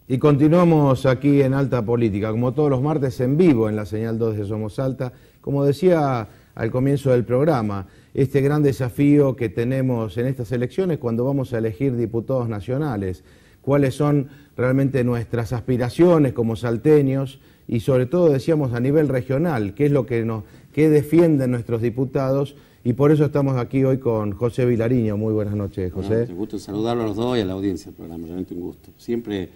Y continuamos aquí en Alta Política, como todos los martes en vivo en la señal 2 de Somos Alta. Como decía al comienzo del programa, este gran desafío que tenemos en estas elecciones cuando vamos a elegir diputados nacionales, cuáles son realmente nuestras aspiraciones como salteños y sobre todo, decíamos, a nivel regional, qué es lo que qué defienden nuestros diputados, y por eso estamos aquí hoy con José Vilariño. Muy buenas noches, José. Un gusto saludarlo a los dos y a la audiencia del programa, realmente un gusto. Siempre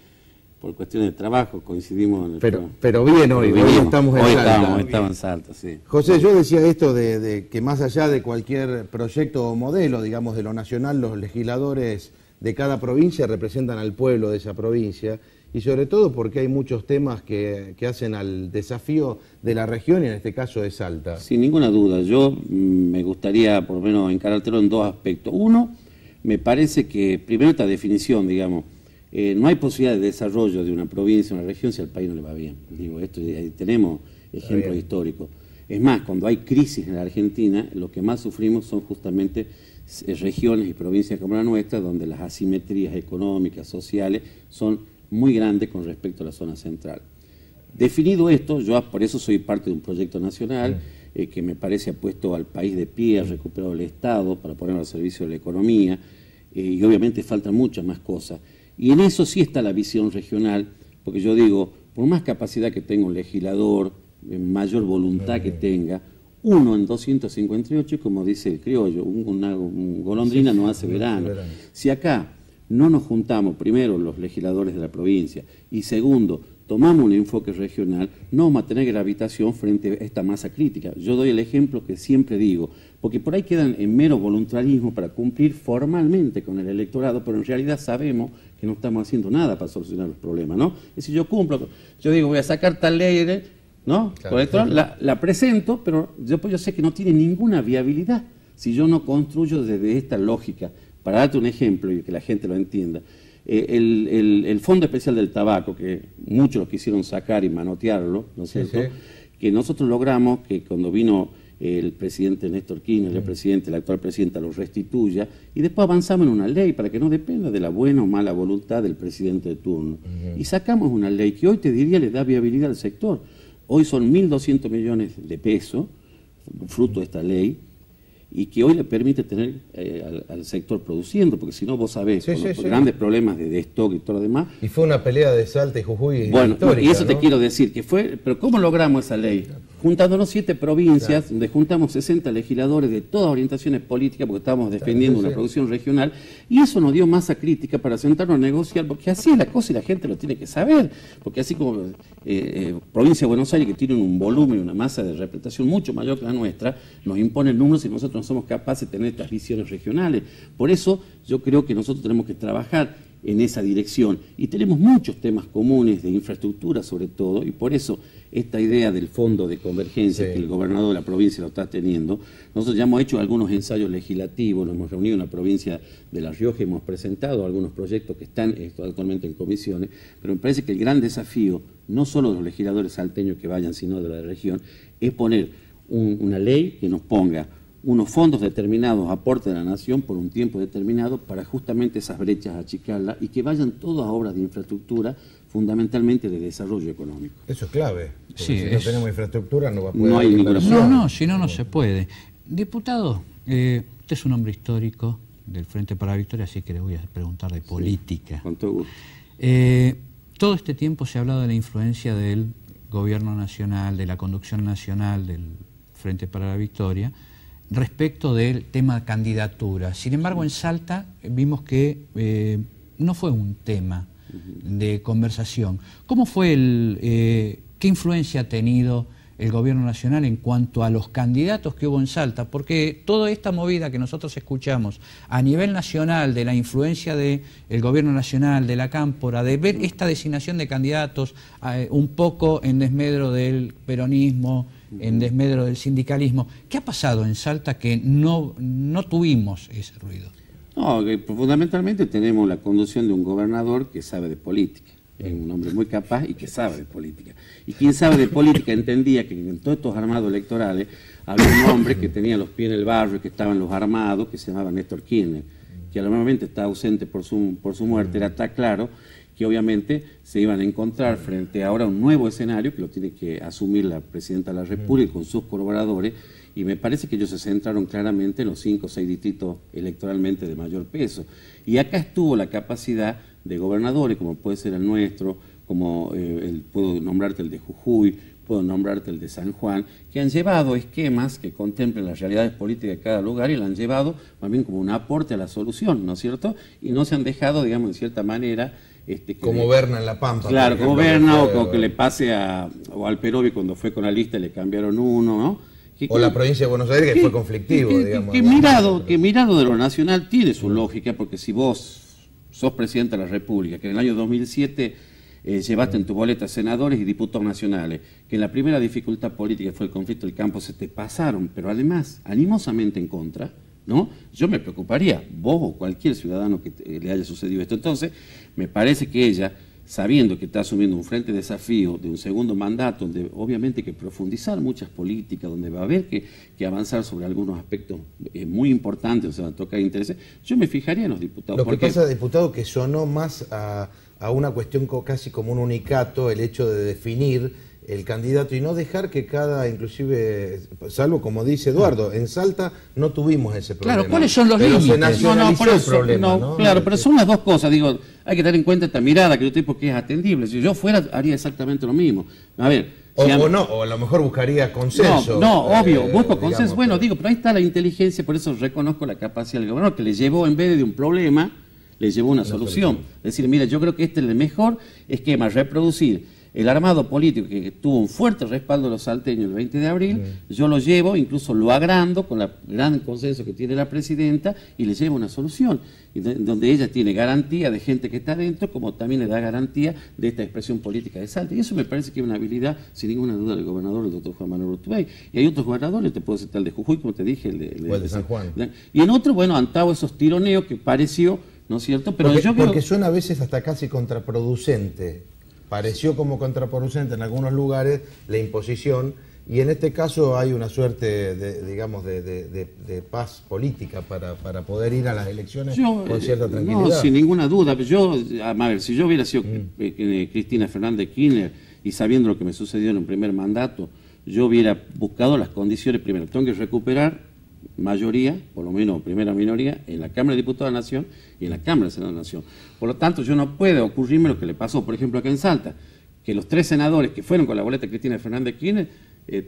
por cuestiones de trabajo coincidimos en el pero bien hoy estamos en Salta. Hoy estamos en Salta, sí. José, yo decía esto de que más allá de cualquier proyecto o modelo, digamos, de lo nacional, los legisladores de cada provincia representan al pueblo de esa provincia, y sobre todo porque hay muchos temas que hacen al desafío de la región y en este caso de Salta. Sin ninguna duda, yo me gustaría por lo menos encarártelo en dos aspectos. Uno, me parece que primero esta definición, digamos, no hay posibilidad de desarrollo de una provincia, una región, si al país no le va bien. Digo, esto tenemos ejemplos históricos. Es más, cuando hay crisis en la Argentina, lo que más sufrimos son justamente regiones y provincias como la nuestra, donde las asimetrías económicas, sociales, son muy grande con respecto a la zona central. Definido esto, yo por eso soy parte de un proyecto nacional que me parece ha puesto al país de pie, ha recuperado el Estado para ponerlo al servicio de la economía, y obviamente faltan muchas más cosas. Y en eso sí está la visión regional, porque yo digo, por más capacidad que tenga un legislador, mayor voluntad que tenga, 1 en 258, como dice el criollo, una golondrina no hace verano. Si acá no nos juntamos, primero, los legisladores de la provincia, y segundo, tomamos un enfoque regional, no vamos a tener gravitación frente a esta masa crítica. Yo doy el ejemplo que siempre digo, porque por ahí quedan en mero voluntarismo para cumplir formalmente con el electorado, pero en realidad sabemos que no estamos haciendo nada para solucionar los problemas, ¿no? Es decir, yo cumplo, yo digo, voy a sacar tal ley, ¿no? Claro, la presento, pero yo sé que no tiene ninguna viabilidad si yo no construyo desde esta lógica. Para darte un ejemplo y que la gente lo entienda, el Fondo Especial del Tabaco, que muchos lo quisieron sacar y manotearlo, ¿no es cierto? Que nosotros logramos que cuando vino el presidente Néstor Kirchner, el actual presidente, lo restituya, y después avanzamos en una ley para que no dependa de la buena o mala voluntad del presidente de turno. Y sacamos una ley que hoy te diría le da viabilidad al sector. Hoy son 1.200 millones de pesos, fruto de esta ley, y que hoy le permite tener al sector produciendo, porque si no vos sabés, por grandes problemas de stock y todo lo demás. Y fue una pelea de Salta y Jujuy bueno, histórica, y eso, ¿no? Te ¿no? quiero decir, que fue, pero ¿cómo logramos esa ley? Juntándonos 7 provincias, donde juntamos 60 legisladores de todas orientaciones políticas, porque estábamos defendiendo una producción regional, y eso nos dio masa crítica para sentarnos a negociar, porque así es la cosa y la gente lo tiene que saber, porque así como provincia de Buenos Aires, que tienen un volumen y una masa de representación mucho mayor que la nuestra, nos imponen números y nosotros no somos capaces de tener estas visiones regionales. Por eso yo creo que nosotros tenemos que trabajar en esa dirección, y tenemos muchos temas comunes de infraestructura sobre todo, y por eso esta idea del fondo de convergencia que el gobernador de la provincia lo está teniendo. Nosotros ya hemos hecho algunos ensayos legislativos, nos hemos reunido en la provincia de La Rioja, hemos presentado algunos proyectos que están actualmente en comisiones, pero me parece que el gran desafío, no solo de los legisladores salteños que vayan, sino de la región, es poner una ley que nos ponga unos fondos determinados, aporte de la nación por un tiempo determinado para justamente esas brechas achicarlas y que vayan todas a obras de infraestructura, fundamentalmente de desarrollo económico. Eso es clave, porque sí, si no tenemos infraestructura no va a poder hay ninguna opción. No, si no, no se puede. Diputado, usted es un hombre histórico del Frente para la Victoria, así que le voy a preguntar de política. Con todo gusto. Todo este tiempo se ha hablado de la influencia del gobierno nacional, de la conducción nacional del Frente para la Victoria, respecto del tema de candidatura. Sin embargo, en Salta vimos que no fue un tema de conversación. ¿Cómo fue qué influencia ha tenido el gobierno nacional en cuanto a los candidatos que hubo en Salta? Porque toda esta movida que nosotros escuchamos a nivel nacional de la influencia del gobierno nacional, de la cámpora, de ver esta designación de candidatos un poco en desmedro del peronismo, en desmedro del sindicalismo. ¿Qué ha pasado en Salta que no tuvimos ese ruido? No, fundamentalmente tenemos la conducción de un gobernador que sabe de política. Es un hombre muy capaz y que sabe de política. Y quien sabe de política entendía que en todos estos armados electorales había un hombre que tenía los pies en el barrio, que estaban los armados, que se llamaba Néstor Kirchner, que normalmente está ausente por su muerte. Está claro que obviamente se iban a encontrar frente ahora a un nuevo escenario que lo tiene que asumir la Presidenta de la República con sus colaboradores, y me parece que ellos se centraron claramente en los 5 o 6 distritos electoralmente de mayor peso. Y acá estuvo la capacidad de gobernadores, como puede ser el nuestro, como puedo nombrarte el de Jujuy, puedo nombrarte el de San Juan, que han llevado esquemas que contemplen las realidades políticas de cada lugar y la han llevado más bien como un aporte a la solución, ¿no es cierto? Y no se han dejado, digamos, en cierta manera... como Berna en La Pampa. Claro, como Berna, o que le pase a Alperovi cuando fue con la lista y le cambiaron uno, ¿no? O la provincia de Buenos Aires, que fue conflictivo, digamos. Que mirado de lo nacional tiene su lógica, porque si vos sos presidente de la República, que en el año 2007 llevaste en tu boleta senadores y diputados nacionales, que en la primera dificultad política fue el conflicto del campo, se te pasaron, pero además, animosamente en contra, ¿no? Yo me preocuparía, vos o cualquier ciudadano que le haya sucedido esto. Entonces, me parece que ella, sabiendo que está asumiendo un frente de desafío de un segundo mandato, donde obviamente hay que profundizar muchas políticas, donde va a haber que avanzar sobre algunos aspectos muy importantes, o sea, tocar intereses, yo me fijaría en los diputados. Lo que pasa, diputado, que sonó más a una cuestión casi como un unicato, el hecho de definir el candidato y no dejar que inclusive, salvo como dice Eduardo, en Salta no tuvimos ese problema. Claro, ¿cuáles son los límites? Se nacionalizó el problema, ¿no? Claro, pero son las dos cosas, digo, hay que tener en cuenta esta mirada que yo tengo porque es atendible. Si yo fuera, haría exactamente lo mismo. A ver... o a lo mejor buscaría consenso. No, obvio, busco consenso. Bueno, digo, pero ahí está la inteligencia, por eso reconozco la capacidad del gobernador, que le llevó, en vez de un problema, le llevó una solución. Es decir, mira, yo creo que este es el mejor esquema, reproducir el armado político que tuvo un fuerte respaldo de los salteños el 20 de abril, yo lo llevo, incluso lo agrando con el gran consenso que tiene la presidenta y le llevo una solución, donde ella tiene garantía de gente que está dentro, como también le da garantía de esta expresión política de Salta. Y eso me parece que es una habilidad, sin ninguna duda, del gobernador, el doctor Juan Manuel Urtubey. Y hay otros gobernadores, te puedo citar el de Jujuy, como te dije, el de San Juan. Y en otro, bueno, han estado esos tironeos que pareció, ¿no es cierto? Pero porque suena a veces hasta casi contraproducente. Pareció como contraproducente en algunos lugares la imposición, y en este caso hay una suerte de paz política para poder ir a las elecciones con cierta tranquilidad. No, sin ninguna duda. A ver, si yo hubiera sido Cristina Fernández de Kirchner y sabiendo lo que me sucedió en el primer mandato, yo hubiera buscado las condiciones. Primero, tengo que recuperar mayoría, por lo menos primera minoría, en la Cámara de Diputados de la Nación y en la Cámara de Senado de la Nación. Por lo tanto, yo no puede ocurrirme lo que le pasó, por ejemplo, acá en Salta, que los 3 senadores que fueron con la boleta de Cristina Fernández de Kirchner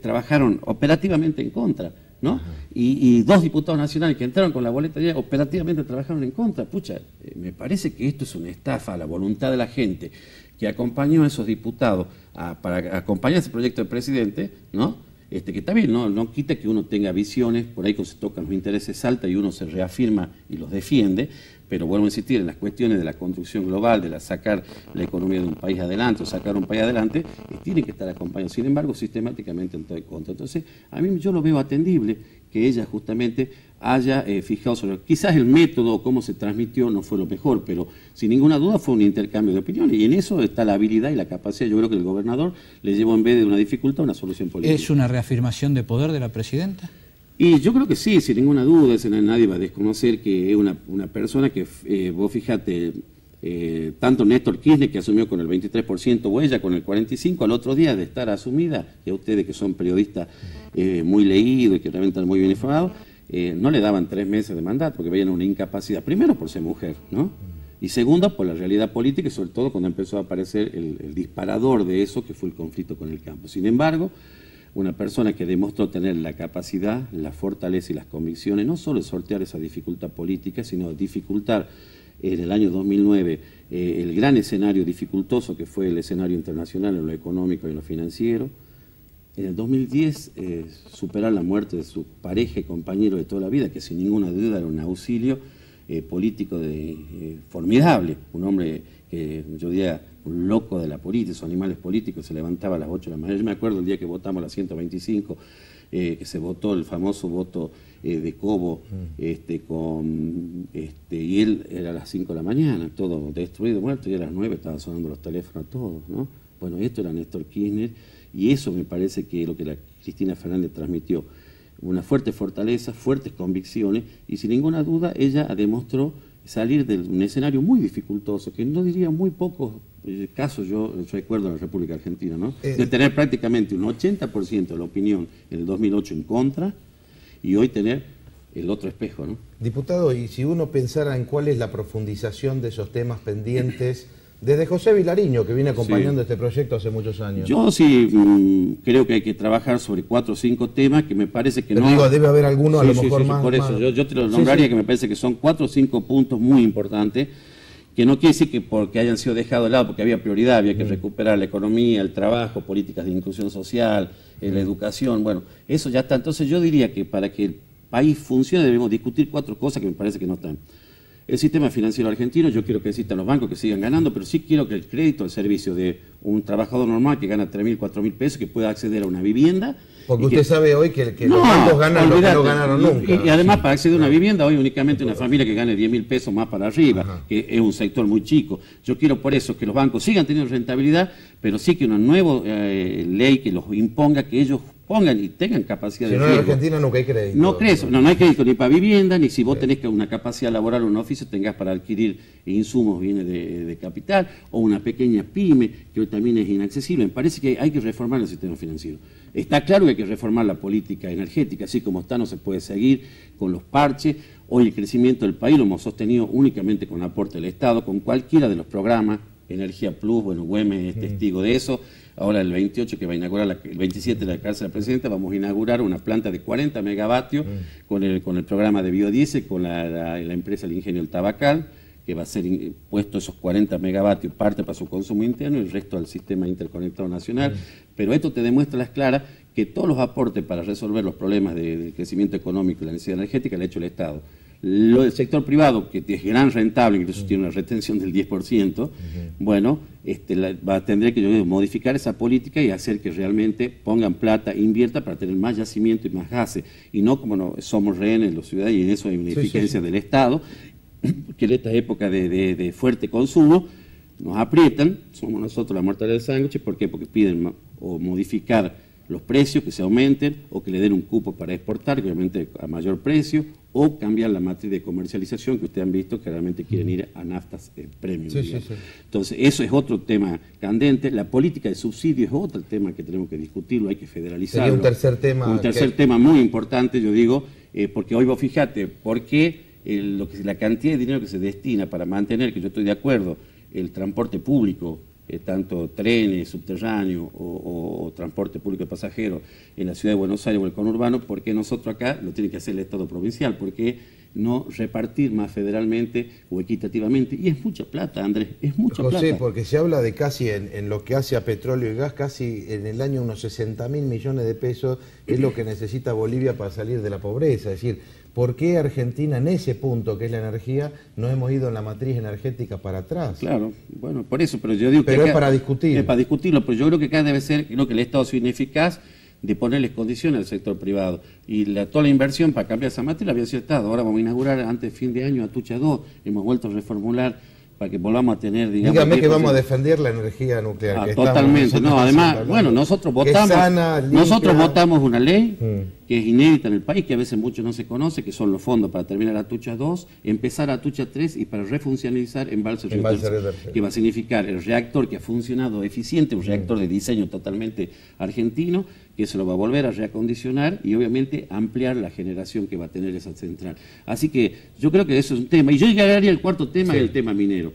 trabajaron operativamente en contra, ¿no? Y 2 diputados nacionales que entraron con la boleta ya operativamente trabajaron en contra. Pucha, me parece que esto es una estafa a la voluntad de la gente que acompañó a esos diputados para acompañar ese proyecto del presidente, ¿no? Que está bien, no quita que uno tenga visiones, por ahí cuando se tocan los intereses Salta y uno se reafirma y los defiende, pero vuelvo a insistir en las cuestiones de la construcción global, de sacar la economía de un país adelante o sacar un país adelante, tiene que estar acompañado. Sin embargo, sistemáticamente en todo el contra. Entonces, a mí yo lo veo atendible que ella justamente haya fijado sobre... Quizás el método o cómo se transmitió no fue lo mejor, pero sin ninguna duda fue un intercambio de opiniones, y en eso está la habilidad y la capacidad. Yo creo que el gobernador le llevó, en vez de una dificultad, una solución política. ¿Es una reafirmación de poder de la presidenta? Y yo creo que sí, sin ninguna duda. Nadie va a desconocer que es una persona que, vos fíjate, tanto Néstor Kirchner, que asumió con el 23%, o ella con el 45%, al otro día de estar asumida, y a ustedes que son periodistas muy leídos y que realmente están muy bien informados, no le daban 3 meses de mandato, porque veían una incapacidad, primero por ser mujer, ¿no? Y segundo, por la realidad política, y sobre todo cuando empezó a aparecer el disparador de eso, que fue el conflicto con el campo. Sin embargo, una persona que demostró tener la capacidad, la fortaleza y las convicciones, no solo de sortear esa dificultad política, sino de dificultar en el año 2009 el gran escenario dificultoso que fue el escenario internacional en lo económico y en lo financiero. En el 2010 superar la muerte de su pareja y compañero de toda la vida, que sin ninguna duda era un auxilio político formidable, un hombre que yo diría un loco de la política, esos animales políticos, se levantaba a las 8 de la mañana. Yo me acuerdo el día que votamos la 125, que se votó el famoso voto de Cobo, y él era a las 5 de la mañana, todo destruido, muerto, y a las 9 estaban sonando los teléfonos a todos, ¿no? Bueno, esto era Néstor Kirchner, y eso me parece que es lo que la Cristina Fernández transmitió, una fuerte fortaleza, fuertes convicciones, y sin ninguna duda ella demostró salir de un escenario muy dificultoso, que no diría muy pocos casos, yo recuerdo en la República Argentina, ¿no? De tener prácticamente un 80% de la opinión en el 2008 en contra, y hoy tener el otro espejo, ¿no? Diputado, y si uno pensara en cuál es la profundización de esos temas pendientes, desde José Vilariño, que viene acompañando este proyecto hace muchos años. Yo sí creo que hay que trabajar sobre 4 o 5 temas que me parece que pero no... digo, debe haber alguno a lo mejor más... Por eso, yo te lo nombraría que me parece que son 4 o 5 puntos muy importantes, que no quiere decir que porque hayan sido dejados de lado, porque había prioridad, había que recuperar la economía, el trabajo, políticas de inclusión social, la educación, bueno, eso ya está. Entonces yo diría que para que el país funcione debemos discutir 4 cosas que me parece que no están. El sistema financiero argentino, yo quiero que existan los bancos que sigan ganando, pero sí quiero que el crédito al servicio de un trabajador normal que gana 3.000, 4.000 pesos, que pueda acceder a una vivienda. Porque usted sabe hoy que los bancos ganan lo que no ganaron nunca. Y además para acceder a una vivienda, hoy únicamente una familia que gane 10.000 pesos más para arriba, que es un sector muy chico. Yo quiero por eso que los bancos sigan teniendo rentabilidad, pero sí que una nueva ley que los imponga, que ellos pongan y tengan capacidad de riesgo. Si no, en Argentina nunca hay crédito. No hay crédito ni para vivienda, ni si vos tenés una capacidad laboral o un oficio, tengas para adquirir insumos, bienes de capital, o una pequeña pyme, que hoy también es inaccesible. Me parece que hay que reformar el sistema financiero. Está claro que hay que reformar la política energética, así como está, no se puede seguir con los parches. Hoy el crecimiento del país lo hemos sostenido únicamente con el aporte del Estado, con cualquiera de los programas, Energía Plus, bueno, Güemes es testigo de eso. Ahora el 28 que va a inaugurar, el 27 de la Casa de la Presidenta, vamos a inaugurar una planta de 40 megavatios con el programa de biodiesel, con la empresa El Ingenio del Tabacal, que va a ser puesto esos 40 megavatios, parte para su consumo interno y el resto al sistema interconectado nacional. Pero esto te demuestra a las claras que todos los aportes para resolver los problemas del crecimiento económico y la necesidad energética lo ha hecho el Estado. Lo del sector privado, que es gran rentable, incluso tiene una retención del 10%, bueno, tendría que modificar esa política y hacer que realmente pongan plata, invierta para tener más yacimiento y más gases, y no como somos rehenes los ciudadanos, y en eso hay una ineficiencia del Estado, que en esta época de fuerte consumo nos aprietan, somos nosotros la mortadela del sándwich. ¿Por qué? Porque piden o modificar los precios, que se aumenten, o que le den un cupo para exportar, que obviamente a mayor precio, o cambiar la matriz de comercialización, que ustedes han visto que realmente quieren ir a naftas premium. Entonces, eso es otro tema candente. La política de subsidios es otro tema que tenemos que discutirlo, hay que federalizarlo. Sería un tercer tema. Un tercer tema muy importante, yo digo, porque hoy vos fijate, ¿por qué la cantidad de dinero que se destina para mantener, que yo estoy de acuerdo, el transporte público, tanto trenes, subterráneos o transporte público de pasajeros en la ciudad de Buenos Aires o el conurbano, porque nosotros acá lo tiene que hacer el Estado provincial? ¿Por qué no repartir más federalmente o equitativamente? Y es mucha plata, Andrés, es mucha plata. José, porque se habla de casi en lo que hace a petróleo y gas, casi en el año unos 60.000 millones de pesos es lo que necesita Bolivia para salir de la pobreza. Es decir, ¿por qué Argentina en ese punto, que es la energía, no hemos ido en la matriz energética para atrás? Claro, bueno, por eso, pero yo digo pero que... es para discutir. Es para discutirlo, pero yo creo que acá debe ser, creo que el Estado sea ineficaz de ponerles condiciones al sector privado. Y toda la inversión para cambiar esa matriz la había sido el Estado. Ahora vamos a inaugurar antes de fin de año Atucha 2, hemos vuelto a reformular para que volvamos a tener, digamos... Dígame que vamos a defender la energía nuclear. Que totalmente, no, además, bueno, nosotros votamos, votamos una ley que es inédita en el país, que a veces mucho no se conoce, que son los fondos para terminar Atucha 2, empezar Atucha 3 y para refuncionalizar Embalse Río Tercero, que va a significar el reactor que ha funcionado eficiente, un reactor de diseño totalmente argentino, que se lo va a volver a reacondicionar y obviamente ampliar la generación que va a tener esa central. Así que yo creo que eso es un tema. Y yo llegaría al cuarto tema, el tema minero,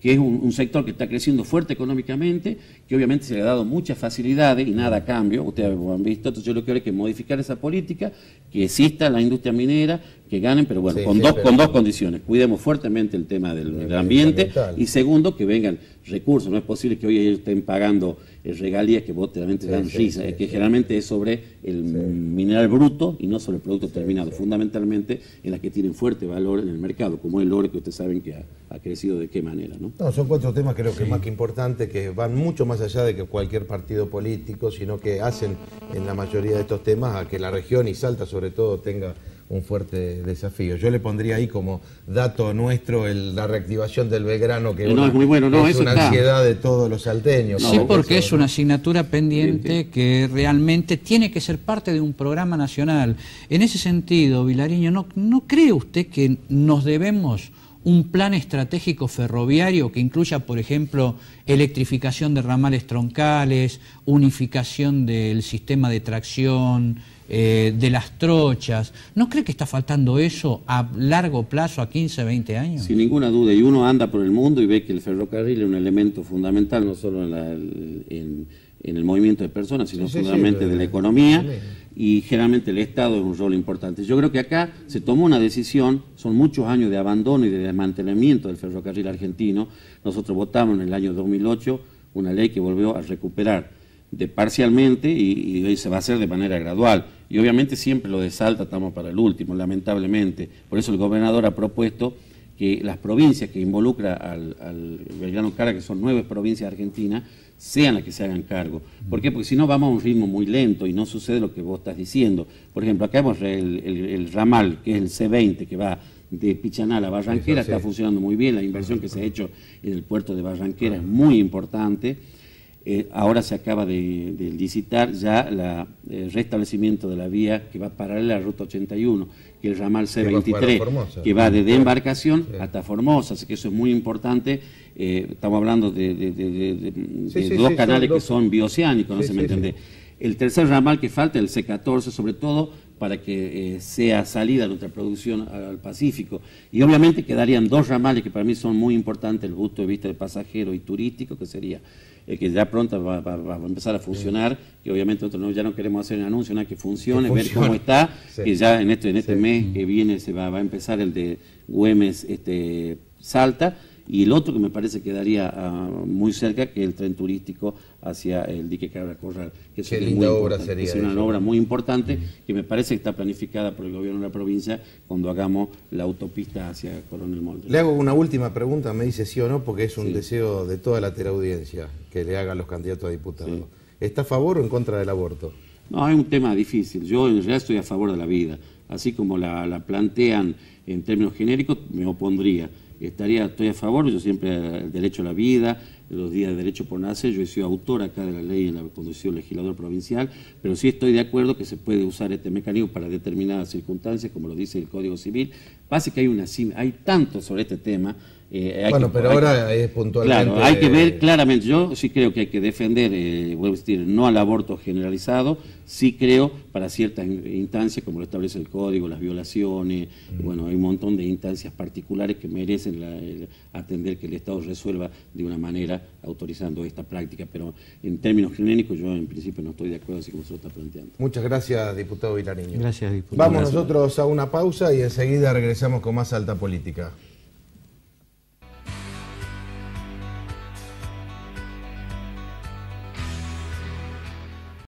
que es un sector que está creciendo fuerte económicamente, que obviamente se le ha dado muchas facilidades y nada a cambio, ustedes lo han visto. Entonces yo lo que quiero es que modificar esa política, que exista la industria minera, que ganen, pero bueno, con dos condiciones. Cuidemos fuertemente el tema del ambiente y segundo, que vengan recursos. No es posible que hoy ellos estén pagando regalías que vos realmente dan risa, que generalmente es sobre el mineral bruto y no sobre el producto terminado, fundamentalmente en las que tienen fuerte valor en el mercado, como el oro, que ustedes saben que ha crecido de qué manera, ¿no? No, son 4 temas creo que más que importantes, que van mucho más allá de que cualquier partido político, sino que hacen en la mayoría de estos temas a que la región y Salta sobre todo tenga un fuerte desafío. Yo le pondría ahí como dato nuestro la reactivación del Belgrano, que es muy bueno, es una ansiedad de todos los salteños. Sí, porque es una asignatura pendiente que realmente tiene que ser parte de un programa nacional. En ese sentido, Vilariño, ¿no cree usted que nos debemos un plan estratégico ferroviario que incluya, por ejemplo, electrificación de ramales troncales, unificación del sistema de tracción, de las trochas? ¿No cree que está faltando eso a largo plazo, a 15, 20 años? Sin ninguna duda, y uno anda por el mundo y ve que el ferrocarril es un elemento fundamental, no solo en el movimiento de personas, sino fundamentalmente de la economía, y generalmente el Estado es un rol importante. Yo creo que acá se tomó una decisión, son muchos años de abandono y de desmantelamiento del ferrocarril argentino. Nosotros votamos en el año 2008 una ley que volvió a recuperar parcialmente y hoy se va a hacer de manera gradual. Y obviamente siempre lo de Salta estamos para el último, lamentablemente. Por eso el gobernador ha propuesto que las provincias que involucra al Belgrano Cara, que son 9 provincias argentinas, sean las que se hagan cargo. ¿Por qué? Porque si no vamos a un ritmo muy lento y no sucede lo que vos estás diciendo. Por ejemplo, acá hemos el ramal, que es el C20, que va de Pichanal a Barranquera, está funcionando muy bien. La inversión que se ha hecho en el puerto de Barranquera es muy importante. Ahora se acaba de licitar ya el restablecimiento de la vía que va paralela a la Ruta 81, que es el ramal C23, que va desde Embarcación hasta Formosa, así que eso es muy importante. Estamos hablando de dos canales que son bioceánicos, ¿no se me entiende? El tercer ramal que falta, el C14, sobre todo para que sea salida de nuestra producción al Pacífico. Y obviamente quedarían 2 ramales que para mí son muy importantes desde el punto de vista de pasajero y turístico, que sería que ya pronto va a empezar a funcionar, que obviamente nosotros ya no queremos hacer un anuncio, nada, que funcione, ver cómo está, que ya en este mes que viene se va a empezar el de Güemes Salta, y el otro que me parece quedaría muy cerca, que es el tren turístico hacia el dique Cabra Corral. Que Qué linda obra sería. Es una obra muy importante que me parece que está planificada por el gobierno de la provincia cuando hagamos la autopista hacia Coronel Moldes. Le hago una última pregunta, me dice sí o no, porque es un deseo de toda la teleaudiencia que le hagan los candidatos a diputados. ¿Está a favor o en contra del aborto? No, es un tema difícil. Yo en realidad estoy a favor de la vida. Así como la plantean en términos genéricos, me opondría. Estoy a favor, yo siempre, el derecho a la vida, los días de derecho por nacer, yo he sido autor acá de la ley en la condición legislador provincial, pero sí estoy de acuerdo que se puede usar este mecanismo para determinadas circunstancias, como lo dice el Código Civil. Pasa que hay tanto sobre este tema. Ahora es puntualmente... Claro, hay que ver claramente. Yo sí creo que hay que defender, vuelvo a decir, no al aborto generalizado, sí creo para ciertas instancias, como lo establece el Código, las violaciones, bueno, hay un montón de instancias particulares que merecen atender que el Estado resuelva de una manera autorizando esta práctica, pero en términos genéricos yo en principio no estoy de acuerdo así como se lo está planteando. Muchas gracias, diputado Vilariño. Gracias, diputado. Vamos nosotros a una pausa y enseguida regresamos con más Alta Política.